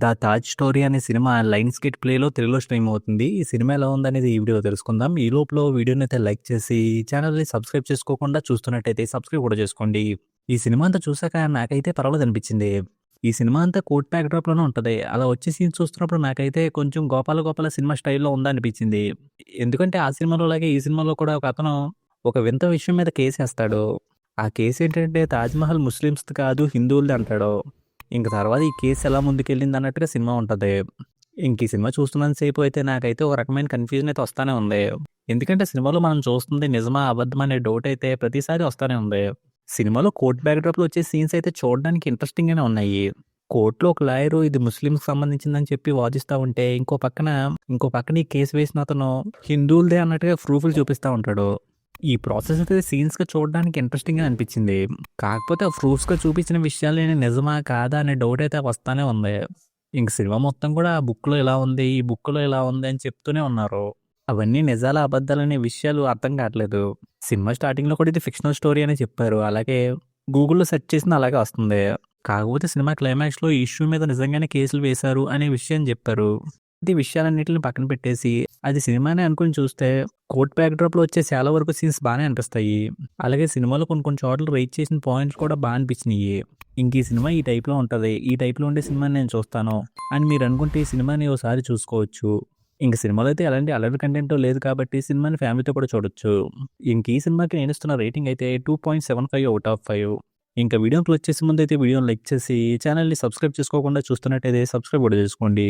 'The Taj story' అనే cinema Lions gate ప్లేలో తెలుగులో స్ట్రీమ్ అవుతుంది. ఈ సినిమా ఎలా ఉందనేది ఈ వీడియోలో తెలుసుకుందాం. ఈ లోపల వీడియోనైతే లైక్ చేసి ఛానల్‌ని సబ్స్క్రైబ్ చేసుకోకుండా చూస్తున్నట్టయితే సబ్స్క్రైబ్ కూడా చేసుకోండి. ఈ సినిమా అంతా చూసాక నాకైతే పర్వాలేదనిపించింది. ఈ సినిమా అంతా కోర్ట్ బ్యాక్‌డ్రాప్‌లోనే ఉంటది. అలా వచ్చే సీన్స్ చూస్తున్నప్పుడు నాకైతే కొంచెం 'గోపాల గోపాల' సినిమా స్టైల్‌లో ఉందా అనిపించింది. ఎందుకంటే ఆ సినిమాలో లాగే ఈ సినిమాలో కూడా ఒకతను ఒక వింత విషయం మీద కేసేస్తాడు. ఆ కేసేంటంటే 'తాజ్‌మహల్' ముస్లిమ్స్‌ది కాదు హిందువులది అంటాడు. ఇంక తర్వాత ఈ కేస్ ఎలా ముందుకెళ్ళిందన్నట్టుగా సినిమా ఉంటది. ఇంక ఈ సినిమా చూస్తున్నంత సేపు అయితే నాకైతే ఒక రకమైన కన్‌ఫ్యూజన్ అయితే వస్తానే ఉంది. ఎందుకంటే సినిమాలో మనం చూస్తుంది నిజమా? అబద్ధమా? అనే డౌట్ అయితే ప్రతిసారి వస్తానే ఉంది. సినిమాలో కోర్ట్ బ్యాక్‌డ్రాప్‌లో వచ్చే సీన్స్ అయితే చూడడానికి ఇంట్రెస్టింగ్‌గానే ఉన్నాయి. కోర్ట్‌లో ఒక లాయరు ఇది ముస్లిమ్స్‌కి సంబంధించిందని చెప్పి వాదిస్తా ఉంటే, ఇంకో పక్కన ఈ కేస్ వేసిన అతను హిందువులదే అన్నట్టుగా ప్రూఫ్‌లు చూపిస్తా ఉంటాడు. ఈ ప్రాసెస్ అయితే సీన్స్‌గా చూడడానికి ఇంట్రెస్టింగ్‌గా అనిపించింది. కాకపోతే ఆ ప్రూఫ్స్‌గా చూపించిన విషయాలేని నిజమా? కాదా? అనే డౌట్ అయితే వస్తానే ఉంది. ఇంక సినిమా మొత్తం కూడా ఆ బుక్‌లో ఇలా ఉంది, ఈ బుక్‌లో ఇలా ఉంది అని చెప్తూనే ఉన్నారు. అవన్నీ నిజాలా? అబద్దాలనే విషయాలు అర్థం కావట్లేదు. సినిమా స్టార్టింగ్‌లో కూడా ఇది ఫిక్షనల్ స్టోరీ అనే చెప్పారు. అలాగే గూగుల్‌లో సెర్చ్ చేసినా అలాగే వస్తుంది. కాకపోతే సినిమా క్లైమాక్స్‌లో ఈ ఇష్యూ మీద నిజంగానే కేసులు వేశారు అనే విషయం చెప్పారు. ఈ విషయాలన్నిటిని పక్కన పెట్టేసి అది సినిమానే అనుకుని చూస్తే కోర్ట్ బ్యాక్‌డ్రాప్‌లో వచ్చే చాలా వరకు సీన్స్ బానే అనిపిస్తాయి. అలాగే సినిమాలో కొన్ని కొన్ని చోట్ల రైజ్ చేసిన పాయింట్స్ కూడా అనిపించినియి. ఇంక ఈ సినిమా ఈ టైప్‌లో ఉంటది. ఈ టైప్‌లో ఉండే సినిమాని నేను చూస్తాను అని మీరనుకుంటే ఈ సినిమాని ఓసారి చూసుకోవచ్చు. ఇంక సినిమాలో అయితే ఎలాంటి అల్లరి కంటెంట్ లేదు కాబట్టి సినిమాని ఫ్యామిలీతో కూడా చూడొచ్చు. ఇంక ఈ సినిమాకి నేనిస్తున్న రేటింగ్ అయితే 2.75 ఔట్ ఆఫ్ 5. ఇంకా వీడియోని క్లోజ్ చేసే ముందైతే వీడియోని లైక్ చేసి ఛానల్‌ని సబ్స్క్రైబ్ చేసుకోకుండా చూస్తున్నట్టయితే సబ్స్క్రైబ్ కూడా చేసుకోండి.